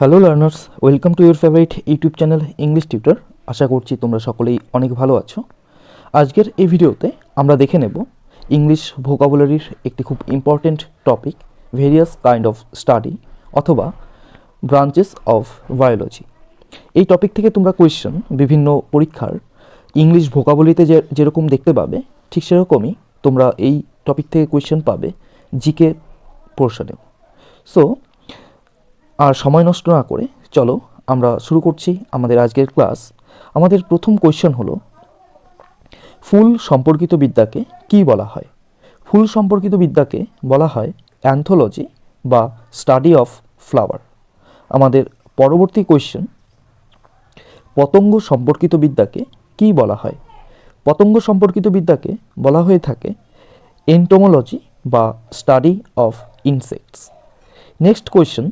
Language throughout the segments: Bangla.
Hello learners, welcome to your favourite YouTube channel English tutor. আশা করছি তোমরা সকলেই অনেক ভালো আছো। আজকের এই ভিডিওতে আমরা দেখে নেব ইংলিশ ভোকাবুলারির একটি খুব important topic, various kind of study অথবা ব্রাঞ্চেস অফ বায়োলজি। এই টপিক থেকে তোমরা কোয়েশ্চেন বিভিন্ন পরীক্ষার ইংলিশ ভোকাবুলারিতে যেরকম দেখতে পাবে, ঠিক সেরকমই তোমরা এই টপিক থেকে কোয়েশ্চেন পাবে জিকে পোর্শনেও। সো আর সময় নষ্ট না করে চলো আমরা শুরু করছি আমাদের আজকের ক্লাস। আমাদের প্রথম কোয়েশ্চেন হলো, ফুল সম্পর্কিত বিদ্যাকে কি বলা হয়? ফুল সম্পর্কিত বিদ্যাকে বলা হয় অ্যান্থোলজি বা স্টাডি অফ ফ্লাওয়ার। আমাদের পরবর্তী কোয়েশ্চেন, পতঙ্গ সম্পর্কিত বিদ্যাকে কি বলা হয়? পতঙ্গ সম্পর্কিত বিদ্যাকে বলা হয়ে থাকে এন্টোমোলজি বা study of insects. Next question,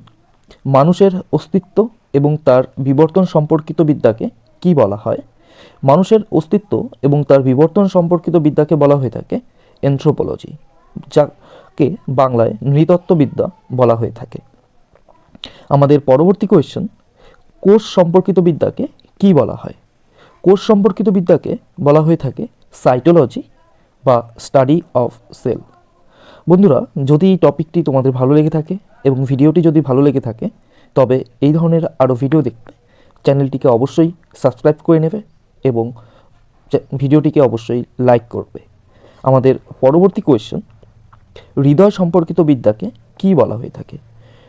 মানুষের অস্তিত্ব এবং তার বিবর্তন সম্পর্কিত বিদ্যাকে কি বলা হয়? মানুষের অস্তিত্ব এবং তার বিবর্তন সম্পর্কিত বিদ্যাকে বলা হয়ে থাকে এনথ্রোপোলজি, যাকে বাংলায় নৃতত্ত্ববিদ্যা বলা হয়ে থাকে। আমাদের পরবর্তী কোয়েশ্চেন, কোষ সম্পর্কিত বিদ্যাকে কি বলা হয়? কোষ সম্পর্কিত বিদ্যাকে বলা হয়ে থাকে সাইটোলজি বা স্টাডি অফ সেল। বন্ধুরা, যদি এই টপিকটি তোমাদের ভালো লেগে থাকে এবং ভিডিওটি যদি ভালো লেগে থাকে, তবে এই ধরনের আরও ভিডিও দেখতে চ্যানেলটিকে অবশ্যই সাবস্ক্রাইব করে নেবে এবং ভিডিওটিকে অবশ্যই লাইক করবে। আমাদের পরবর্তী কোয়েশ্চেন, হৃদয় সম্পর্কিত বিদ্যাকে কি বলা হয়ে থাকে?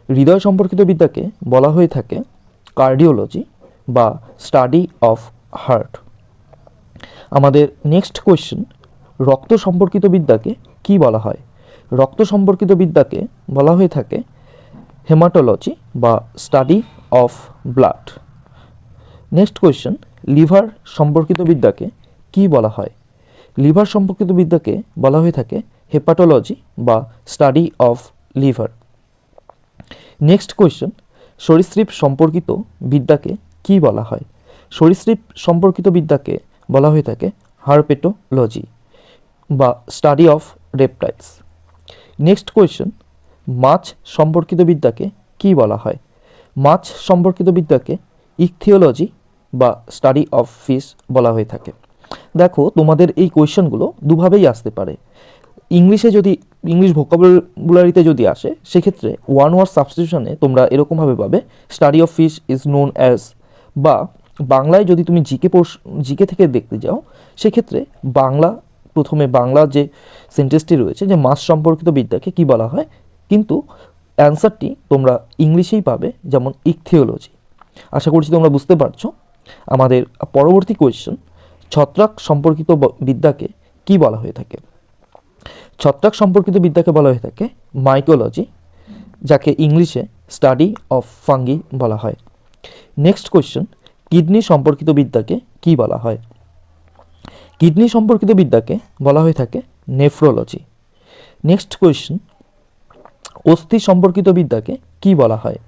হৃদয় সম্পর্কিত বিদ্যাকে বলা হয়ে থাকে কার্ডিওলজি বা স্টাডি অফ হার্ট। আমাদের নেক্সট কোয়েশ্চেন, রক্ত সম্পর্কিত বিদ্যাকে কি বলা হয়? রক্ত সম্পর্কিত বিদ্যাকে বলা হয়ে থাকে হেমাটোলজি বা study of blood. Next question, liver সম্পর্কিত বিদ্যাকে কি বলা হয়? লিভার সম্পর্কিত বিদ্যাকে বলা হয়ে থাকে হেপাটোলজি বা study of liver. Next question, সরীসৃপ সম্পর্কিত বিদ্যাকে কি বলা হয়? সরীসৃপ সম্পর্কিত বিদ্যাকে বলা হয়ে থাকে হার্পেটোলজি বা study of reptiles. Next question, মাছ সম্পর্কিত বিদ্যাকে কি বলা হয়? মাছ সম্পর্কিত বিদ্যাকে ইকথিওলজি বা স্টাডি অফ ফিশ বলা হয়ে থাকে। দেখো, তোমাদের এই কোয়েশ্চেনগুলো দুভাবেই আসতে পারে। ইংলিশে যদি ইংলিশ ভোকাবুলারিতে যদি আসে, সেক্ষেত্রে ওয়ান ওয়ার্ড সাবস্টিটিউশনে তোমরা এরকমভাবে পাবে study of fish is known as, বা বাংলায় যদি তুমি জিকে থেকে দেখতে যাও, সেক্ষেত্রে প্রথমে বাংলা যে সেন্টেন্সটি রয়েছে যে মাছ সম্পর্কিত বিদ্যাকে কি বলা হয়, কিন্তু অ্যান্সারটি তোমরা ইংলিশেই পাবে, যেমন ইকথিওলজি। আশা করছি তোমরা বুঝতে পারছো। আমাদের পরবর্তী কোয়েশ্চেন, ছত্রাক সম্পর্কিত বিদ্যাকে কি বলা হয়ে থাকে? ছত্রাক সম্পর্কিত বিদ্যাকে বলা হয়ে থাকে মাইকোলজি, যাকে ইংলিশে স্টাডি অফ ফাঙ্গি বলা হয়। নেক্সট কোয়েশ্চেন, কিডনি সম্পর্কিত বিদ্যাকে কি বলা হয়? কিডনি সম্পর্কিত বিদ্যাকে বলা হয়ে থাকে নেফ্রোলজি। নেক্সট কোয়েশ্চেন, অস্থি সম্পর্কিত বিদ্যাকে কি বলা হয়?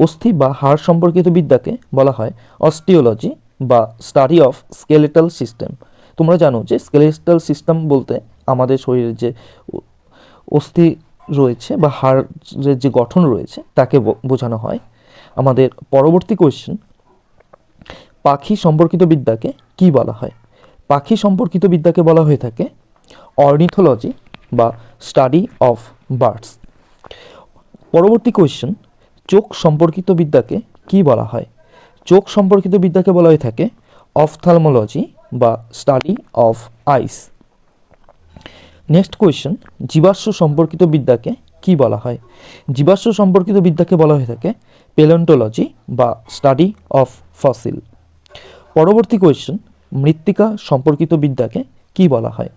অস্থি বা হাড় সম্পর্কিত বিদ্যাকে বলা হয় অস্টিওলজি বা স্টাডি অফ স্কেলেটাল সিস্টেম। তোমরা জানো যে স্কেলেটাল সিস্টেম বলতে আমাদের শরীরের যে অস্থি রয়েছে বা হাড়ের যে গঠন রয়েছে তাকে বোঝানো হয়। আমাদের পরবর্তী কোয়েশ্চেন, পাখি সম্পর্কিত বিদ্যাকে কি বলা হয়? পাখি সম্পর্কিত বিদ্যাকে বলা হয়ে থাকে অর্নিথোলজি বা স্টাডি অফ বার্ডস। পরবর্তী কোয়েশ্চেন, চোখ সম্পর্কিত বিদ্যাকে কি বলা হয়? চোখ সম্পর্কিত বিদ্যাকে বলা হয়ে থাকে অফথালমোলজি বা study of eyes. Next question, জীবাশ্ম সম্পর্কিত বিদ্যাকে কি বলা হয়? জীবাশ্ম সম্পর্কিত বিদ্যাকে বলা হয়ে থাকে প্যালিওন্টোলজি বা স্টাডি অফ ফসিল। পরবর্তী কোয়েশ্চেন, মৃত্তিকা সম্পর্কিত বিদ্যাকে কি বলা হয়?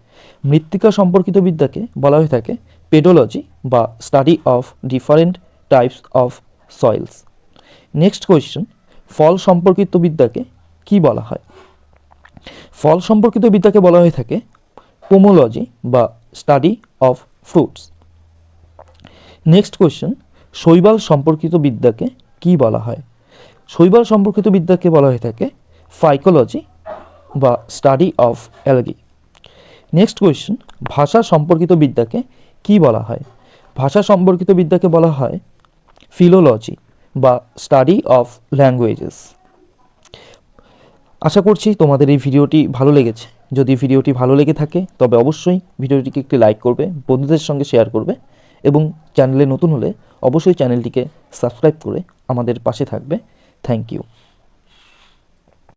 মৃত্তিকা সম্পর্কিত বিদ্যাকে বলা হয়ে থাকে পেডোলজি বা study of different types of soils. Next question, ফল সম্পর্কিত বিদ্যাকে কি বলা হয়? ফল সম্পর্কিত বিদ্যাকে বলা হয়ে থাকে পোমোলজি বা study of fruits. Next question, শৈবাল সম্পর্কিত বিদ্যাকে কি বলা হয়? শৈবাল সম্পর্কিত বিদ্যাকে বলা হয়ে থাকে ফাইকোলজি বা study of algae. Next question, ভাষা সম্পর্কিত বিদ্যাকে কি বলা হয়? ভাষা সম্পর্কিত বিদ্যাকে বলা হয় ফিলোলজি বা স্টাডি অফ ল্যাঙ্গুয়েজেস। আশা করছি তোমাদের এই ভিডিওটি ভালো লেগেছে। যদি ভিডিওটি ভালো লেগে থাকে তবে অবশ্যই ভিডিওটিকে একটি লাইক করবে, বন্ধুদের সঙ্গে শেয়ার করবে এবং চ্যানেলে নতুন হলে অবশ্যই চ্যানেলটিকে সাবস্ক্রাইব করে আমাদের পাশে থাকবে। Thank you.